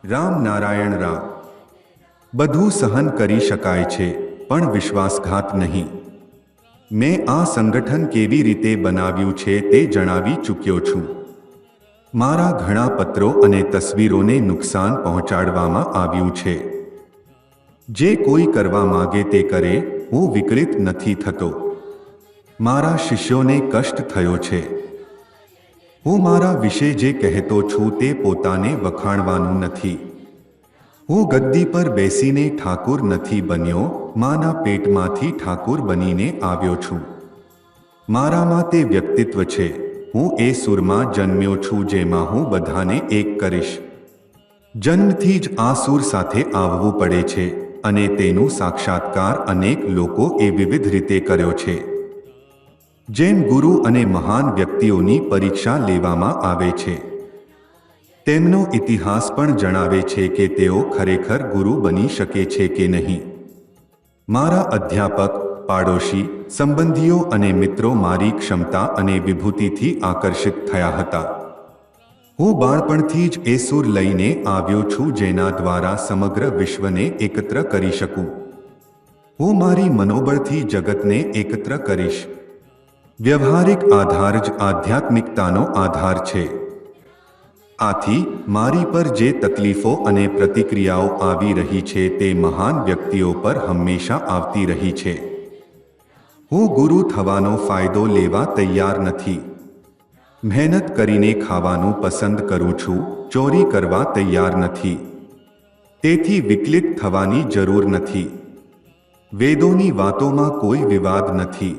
રામ નારાયણ રામ. બધું સહન કરી શકાય છે, પણ વિશ્વાસઘાત નહીં. મેં આ સંગઠન કેવી રીતે બનાવ્યું છે તે જણાવી ચૂક્યો છું. મારા ઘણા પત્રો અને તસવીરોને નુકસાન પહોંચાડવામાં આવ્યું છે. જે કોઈ કરવા માગે તે કરે, હું વિકૃત નથી થતો. મારા શિષ્યોને કષ્ટ થયો છે. હું મારા વિશે જે કહેતો છું તે પોતાને વખાણવાનું નથી. હું ગદ્દી પર બેસીને ઠાકુર નથી બન્યો, માના પેટમાંથી ઠાકુર બનીને આવ્યો છું. મારામાં તે વ્યક્તિત્વ છે. હું એ સુરમાં જન્મ્યો છું જેમાં હું બધાને એક કરીશ. જન્મથી જ આ સુર સાથે આવવું પડે છે, અને તેનું સાક્ષાત્કાર અનેક લોકોએ વિવિધ રીતે કર્યો છે. જેમ ગુરુ અને મહાન વ્યક્તિઓની પરીક્ષા લેવામાં આવે છે, તેમનો ઇતિહાસ પણ જણાવે છે કે તેઓ ખરેખર ગુરુ બની શકે છે કે નહીં. મારા અધ્યાપક, પાડોશી, સંબંધીઓ અને મિત્રો મારી ક્ષમતા અને વિભૂતિથી આકર્ષિત થયા હતા. હું બાળપણથી જ એ સુર લઈને આવ્યો છું જેના દ્વારા સમગ્ર વિશ્વને એકત્ર કરી શકું. હું મારી મનોબળથી જગતને એકત્ર કરીશ. વ્યવહારિક આધાર જ આધ્યાત્મિકતાનો આધાર છે. આથી મારી પર જે તકલીફો અને પ્રતિક્રિયાઓ આવી રહી છે તે મહાન વ્યક્તિઓ પર હંમેશા આવતી રહી છે. હું ગુરુ થવાનો ફાયદો લેવા તૈયાર નથી. મહેનત કરીને ખાવાનું પસંદ કરું છું, ચોરી કરવા તૈયાર નથી. તેથી વિકલિત થવાની જરૂર નથી. વેદોની વાતોમાં કોઈ વિવાદ નથી.